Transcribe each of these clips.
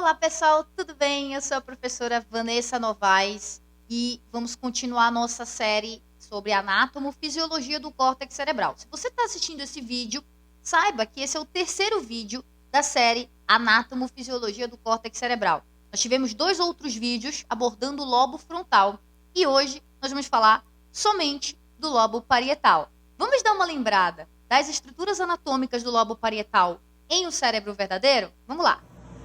Olá, pessoal, tudo bem? Eu sou a professora Vanessa Novaes e vamos continuar a nossa série sobre anatomofisiologia do córtex cerebral. Se você está assistindo esse vídeo, saiba que esse é o terceiro vídeo da série Anatomofisiologia do córtex cerebral. Nós tivemos dois outros vídeos abordando o lobo frontal e hoje nós vamos falar somente do lobo parietal. Vamos dar uma lembrada das estruturas anatômicas do lobo parietal em um cérebro verdadeiro? Vamos lá!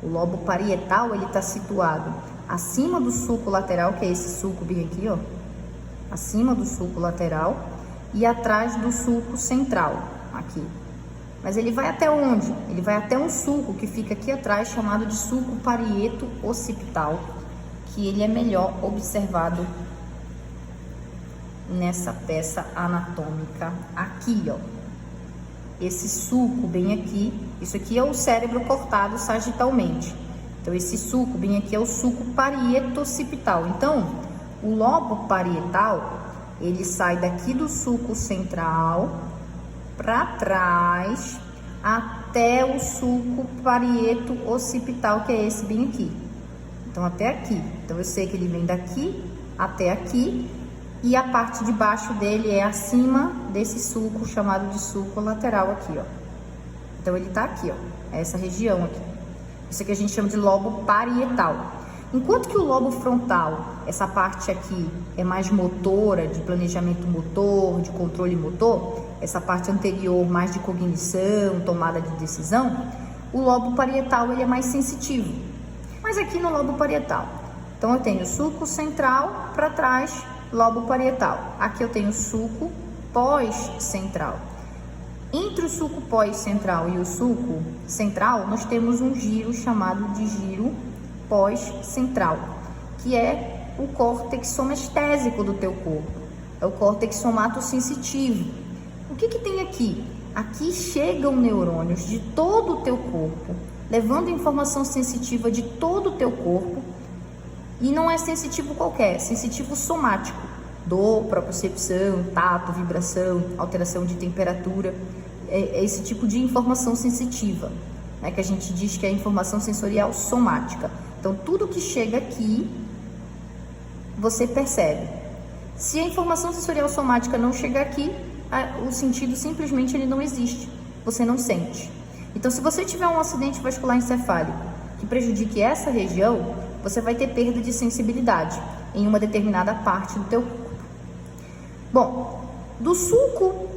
O lobo parietal, ele está situado acima do sulco lateral, que é esse sulco bem aqui, ó. Acima do sulco lateral e atrás do sulco central, aqui. Mas ele vai até onde? Ele vai até um sulco que fica aqui atrás, chamado de sulco parieto-occipital, que ele é melhor observado nessa peça anatômica aqui, ó. Esse sulco bem aqui, isso aqui é o cérebro cortado sagitalmente. Então, esse sulco bem aqui é o sulco parieto-occipital. Então, o lobo parietal, ele sai daqui do sulco central para trás até o sulco parieto-occipital, que é esse bem aqui. Então, até aqui. Então, eu sei que ele vem daqui até aqui. E a parte de baixo dele é acima desse sulco, chamado de sulco lateral aqui, ó. Então, ele tá aqui, ó. É essa região aqui. Isso aqui a gente chama de lobo parietal. Enquanto que o lobo frontal, essa parte aqui é mais motora, de planejamento motor, de controle motor, essa parte anterior mais de cognição, tomada de decisão, o lobo parietal, ele é mais sensitivo. Mas aqui no lobo parietal, então eu tenho o sulco central para trás, lobo parietal. Aqui eu tenho o sulco pós-central. Entre o sulco pós-central e o sulco central, nós temos um giro chamado de giro pós-central, que é o córtex somestésico do teu corpo. É o córtex somatosensitivo. O que tem aqui? Aqui chegam neurônios de todo o teu corpo, levando informação sensitiva de todo o teu corpo. E não é sensitivo qualquer, é sensitivo somático. Dor, propriocepção, tato, vibração, alteração de temperatura. É esse tipo de informação sensitiva, né, que a gente diz que é informação sensorial somática. Então, tudo que chega aqui, você percebe. Se a informação sensorial somática não chegar aqui, o sentido simplesmente ele não existe. Você não sente. Então, se você tiver um acidente vascular encefálico que prejudique essa região, você vai ter perda de sensibilidade em uma determinada parte do teu corpo. Bom, do sulco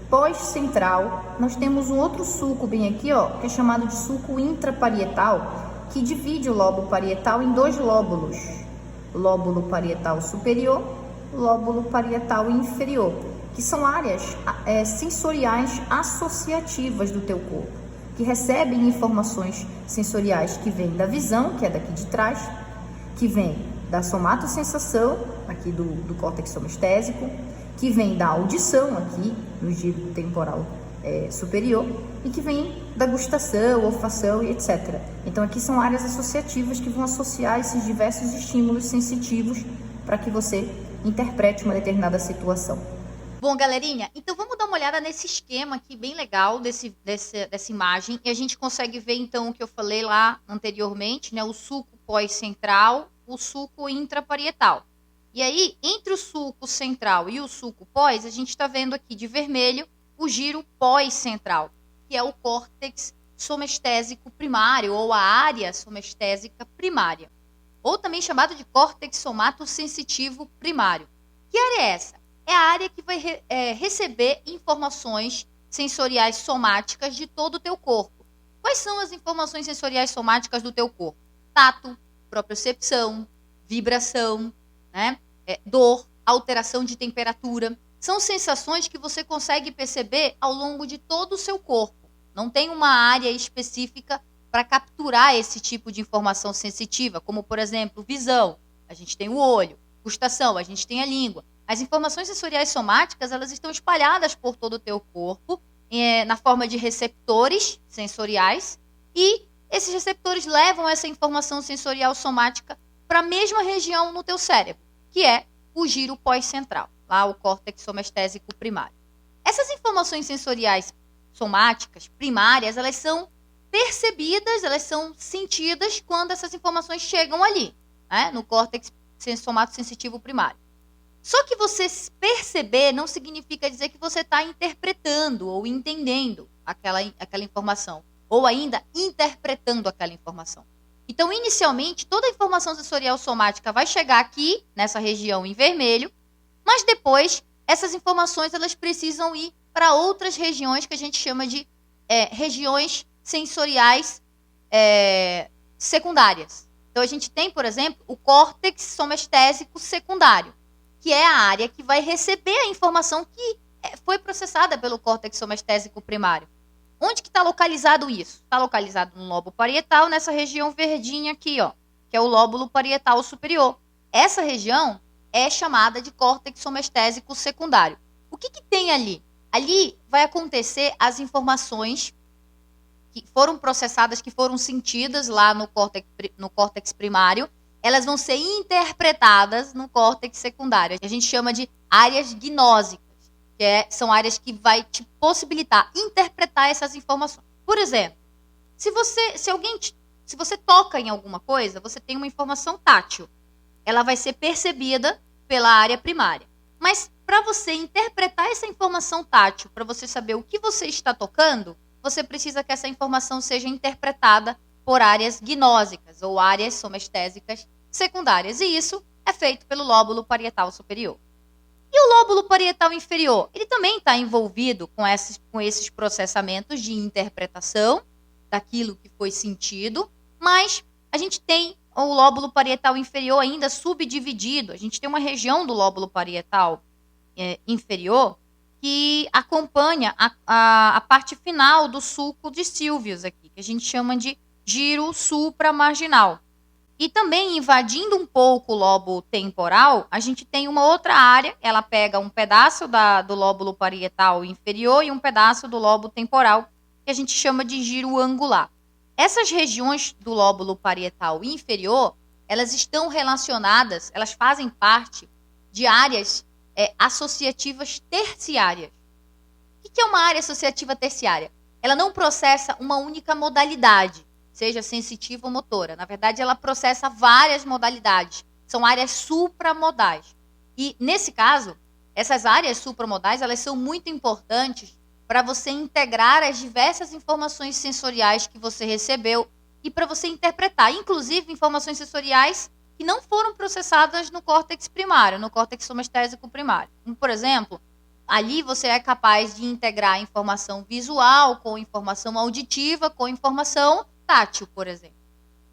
pós-central, nós temos um outro sulco bem aqui, ó, que é chamado de sulco intraparietal, que divide o lobo parietal em dois lóbulos. Lóbulo parietal superior, lóbulo parietal inferior, que são áreas sensoriais associativas do teu corpo, que recebem informações sensoriais que vêm da visão, que é daqui de trás, que vem da somatossensação, aqui do córtex somestésico, que vem da audição, aqui no giro temporal superior, e que vem da gustação, olfação e etc. Então, aqui são áreas associativas que vão associar esses diversos estímulos sensitivos para que você interprete uma determinada situação. Bom, galerinha, então vamos dar uma olhada nesse esquema aqui bem legal dessa imagem e a gente consegue ver então o que eu falei lá anteriormente, né? O sulco pós-central, o sulco intraparietal. E aí, entre o sulco central e o sulco pós, a gente está vendo aqui de vermelho o giro pós-central, que é o córtex somestésico primário ou a área somestésica primária, ou também chamado de córtex somatosensitivo primário. Que área é essa? É a área que vai receber informações sensoriais somáticas de todo o teu corpo. Quais são as informações sensoriais somáticas do teu corpo? Tato, propriocepção, vibração, né? Dor, alteração de temperatura. São sensações que você consegue perceber ao longo de todo o seu corpo. Não tem uma área específica para capturar esse tipo de informação sensitiva, como, por exemplo, visão. A gente tem o olho. Gustação, a gente tem a língua. As informações sensoriais somáticas, elas estão espalhadas por todo o teu corpo, na forma de receptores sensoriais, e esses receptores levam essa informação sensorial somática para a mesma região no teu cérebro, que é o giro pós-central, lá o córtex somestésico primário. Essas informações sensoriais somáticas primárias, elas são percebidas, elas são sentidas quando essas informações chegam ali, né, no córtex somatosensitivo primário. Só que você perceber não significa dizer que você está interpretando ou entendendo aquela informação, ou ainda interpretando aquela informação. Então, inicialmente, toda a informação sensorial somática vai chegar aqui, nessa região em vermelho, mas depois, essas informações elas precisam ir para outras regiões que a gente chama de regiões sensoriais secundárias. Então, a gente tem, por exemplo, o córtex somestésico secundário, que é a área que vai receber a informação que foi processada pelo córtex somestésico primário. Onde que está localizado isso? Está localizado no lobo parietal, nessa região verdinha aqui, ó, que é o lóbulo parietal superior. Essa região é chamada de córtex somestésico secundário. O que tem ali? Ali vai acontecer as informações que foram processadas, que foram sentidas lá no córtex primário, elas vão ser interpretadas no córtex secundário. A gente chama de áreas gnósicas, que são áreas que vai te possibilitar interpretar essas informações. Por exemplo, se você toca em alguma coisa, você tem uma informação tátil. Ela vai ser percebida pela área primária. Mas para você interpretar essa informação tátil, para você saber o que você está tocando, você precisa que essa informação seja interpretada por áreas gnósicas ou áreas somestésicas secundárias. E isso é feito pelo lóbulo parietal superior. E o lóbulo parietal inferior? Ele também está envolvido com esses processamentos de interpretação daquilo que foi sentido, mas a gente tem o lóbulo parietal inferior ainda subdividido. A gente tem uma região do lóbulo parietal inferior que acompanha a parte final do sulco de Sylvius aqui, que a gente chama de giro supramarginal. E também invadindo um pouco o lobo temporal, a gente tem uma outra área, ela pega um pedaço do lóbulo parietal inferior e um pedaço do lobo temporal, que a gente chama de giro angular. Essas regiões do lóbulo parietal inferior, elas estão relacionadas, elas fazem parte de áreas associativas terciárias. O que é uma área associativa terciária? Ela não processa uma única modalidade, seja sensitiva ou motora. Na verdade, ela processa várias modalidades. São áreas supramodais. E, nesse caso, essas áreas supramodais, elas são muito importantes para você integrar as diversas informações sensoriais que você recebeu e para você interpretar, inclusive, informações sensoriais que não foram processadas no córtex primário, no córtex somestésico primário. Como, por exemplo, ali você é capaz de integrar informação visual com informação auditiva, com informação tátil, por exemplo.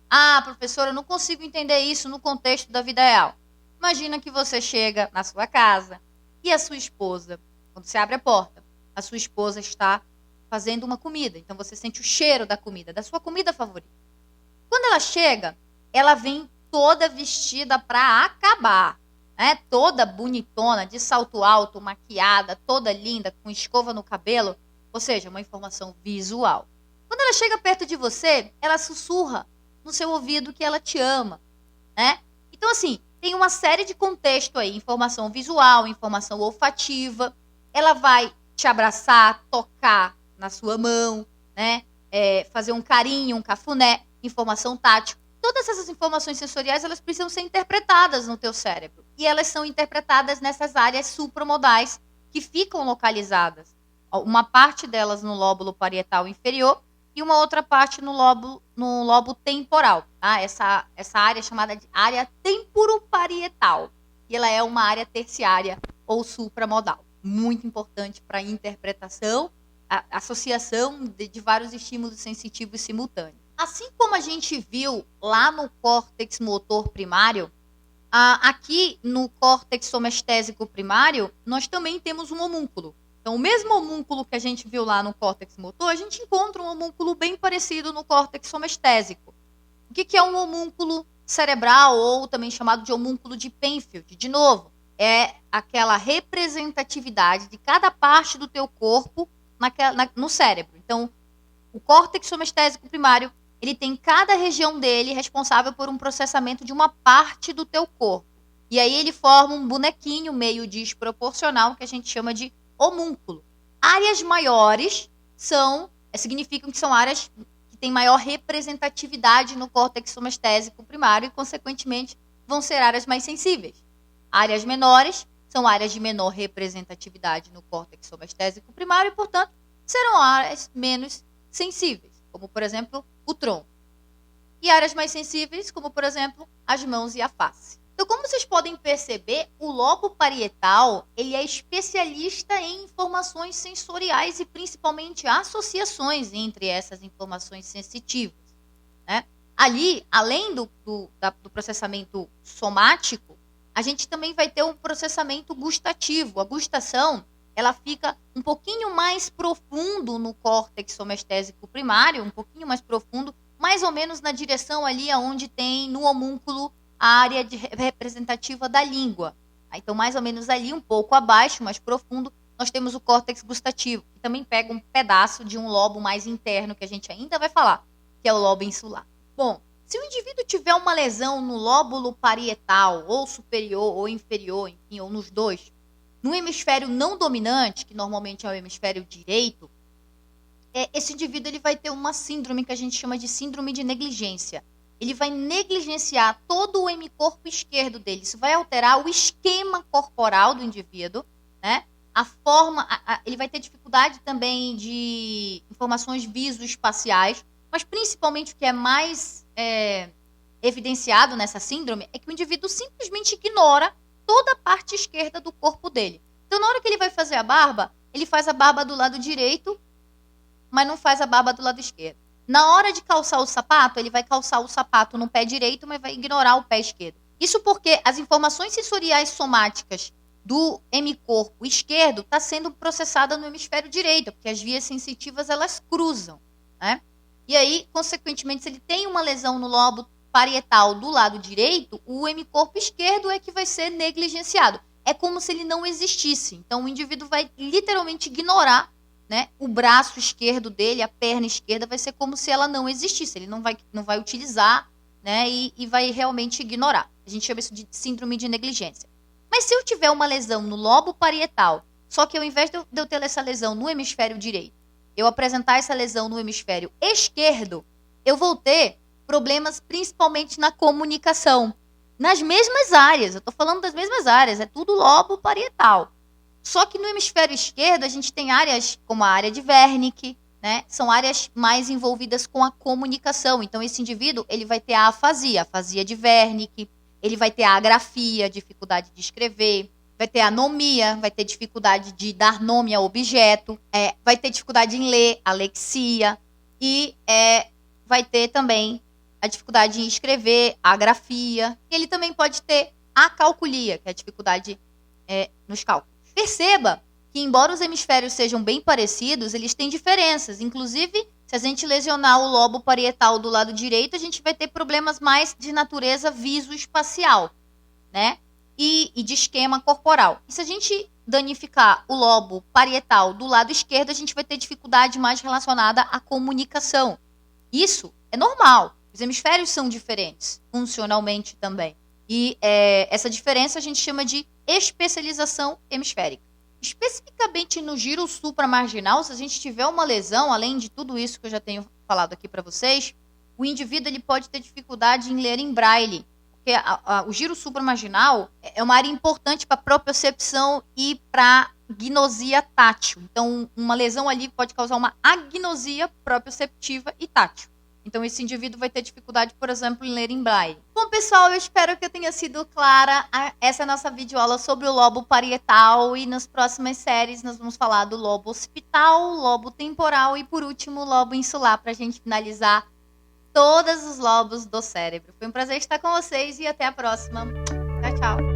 Ah, professora, eu não consigo entender isso no contexto da vida real. Imagina que você chega na sua casa e a sua esposa, quando você abre a porta, a sua esposa está fazendo uma comida. Então você sente o cheiro da comida, da sua comida favorita. Quando ela chega, ela vem toda vestida para acabar, né? Toda bonitona, de salto alto, maquiada, toda linda, com escova no cabelo, ou seja, uma informação visual. Quando ela chega perto de você, ela sussurra no seu ouvido que ela te ama, né? Então, assim, tem uma série de contexto aí, informação visual, informação olfativa, ela vai te abraçar, tocar na sua mão, né? Fazer um carinho, um cafuné, informação tátil. Todas essas informações sensoriais, elas precisam ser interpretadas no teu cérebro. E elas são interpretadas nessas áreas supramodais que ficam localizadas. Uma parte delas no lóbulo parietal inferior e uma outra parte no lobo temporal. Tá? Essa área é chamada de área temporoparietal. E ela é uma área terciária ou supramodal. Muito importante para a interpretação, a associação de vários estímulos sensitivos simultâneos. Assim como a gente viu lá no córtex motor primário, aqui no córtex somestésico primário, nós também temos um homúnculo. Então, o mesmo homúnculo que a gente viu lá no córtex motor, a gente encontra um homúnculo bem parecido no córtex somestésico. O que é um homúnculo cerebral, ou também chamado de homúnculo de Penfield? De novo, é aquela representatividade de cada parte do teu corpo no cérebro. Então, o córtex somestésico primário, ele tem cada região dele responsável por um processamento de uma parte do teu corpo. E aí ele forma um bonequinho meio desproporcional que a gente chama de homúnculo. Áreas maiores significam que são áreas que têm maior representatividade no córtex somestésico primário e, consequentemente, vão ser áreas mais sensíveis. Áreas menores são áreas de menor representatividade no córtex somestésico primário e, portanto, serão áreas menos sensíveis, como, por exemplo, o tronco. E áreas mais sensíveis, como, por exemplo, as mãos e a face. Então, como vocês podem perceber, o lobo parietal ele é especialista em informações sensoriais e principalmente associações entre essas informações sensitivas, né? Ali, além do processamento somático, a gente também vai ter um processamento gustativo. A gustação ela fica um pouquinho mais profundo no córtex somestésico primário, um pouquinho mais profundo, mais ou menos na direção ali onde tem no homúnculo a área representativa da língua. Então, mais ou menos ali, um pouco abaixo, mais profundo, nós temos o córtex gustativo, que também pega um pedaço de um lobo mais interno, que a gente ainda vai falar, que é o lobo insular. Bom, se o indivíduo tiver uma lesão no lóbulo parietal, ou superior ou inferior, enfim, ou nos dois, no hemisfério não dominante, que normalmente é o hemisfério direito, esse indivíduo ele vai ter uma síndrome que a gente chama de síndrome de negligência. Ele vai negligenciar todo o hemicorpo esquerdo dele. Isso vai alterar o esquema corporal do indivíduo, né? A forma, ele vai ter dificuldade também de informações visoespaciais, mas principalmente o que é mais evidenciado nessa síndrome é que o indivíduo simplesmente ignora toda a parte esquerda do corpo dele. Então, na hora que ele vai fazer a barba, ele faz a barba do lado direito, mas não faz a barba do lado esquerdo. Na hora de calçar o sapato, ele vai calçar o sapato no pé direito, mas vai ignorar o pé esquerdo. Isso porque as informações sensoriais somáticas do hemicorpo esquerdo está sendo processada no hemisfério direito, porque as vias sensitivas elas cruzam, né? E aí, consequentemente, se ele tem uma lesão no lobo parietal do lado direito, o hemicorpo esquerdo é que vai ser negligenciado. É como se ele não existisse. Então, o indivíduo vai literalmente ignorar, né, o braço esquerdo dele, a perna esquerda, vai ser como se ela não existisse. Ele não vai utilizar, né, e vai realmente ignorar. A gente chama isso de síndrome de negligência. Mas se eu tiver uma lesão no lobo parietal, só que ao invés de eu ter essa lesão no hemisfério direito, eu apresentar essa lesão no hemisfério esquerdo, eu vou ter problemas principalmente na comunicação. Nas mesmas áreas, eu estou falando das mesmas áreas, é tudo lobo parietal. Só que no hemisfério esquerdo, a gente tem áreas como a área de Wernicke, né? São áreas mais envolvidas com a comunicação. Então, esse indivíduo ele vai ter a afasia de Wernicke, ele vai ter a agrafia, dificuldade de escrever, vai ter a anomia, vai ter dificuldade de dar nome a objeto, vai ter dificuldade em ler, alexia, e vai ter também a dificuldade em escrever, a agrafia. E ele também pode ter a calculia, que é a dificuldade nos cálculos. Perceba que, embora os hemisférios sejam bem parecidos, eles têm diferenças. Inclusive, se a gente lesionar o lobo parietal do lado direito, a gente vai ter problemas mais de natureza visoespacial, né? E de esquema corporal. E se a gente danificar o lobo parietal do lado esquerdo, a gente vai ter dificuldade mais relacionada à comunicação. Isso é normal. Os hemisférios são diferentes, funcionalmente também. E essa diferença a gente chama de especialização hemisférica. Especificamente no giro supramarginal, se a gente tiver uma lesão, além de tudo isso que eu já tenho falado aqui para vocês, o indivíduo ele pode ter dificuldade em ler em braille, porque o giro supramarginal é uma área importante para propriocepção e para gnosia tátil. Então, uma lesão ali pode causar uma agnosia proprioceptiva e tátil. Então, esse indivíduo vai ter dificuldade, por exemplo, em ler em braille. Bom, pessoal, eu espero que eu tenha sido clara. Essa é a nossa videoaula sobre o lobo parietal. E nas próximas séries nós vamos falar do lobo occipital, lobo temporal e, por último, o lobo insular, para a gente finalizar todos os lobos do cérebro. Foi um prazer estar com vocês e até a próxima. Tchau, tchau.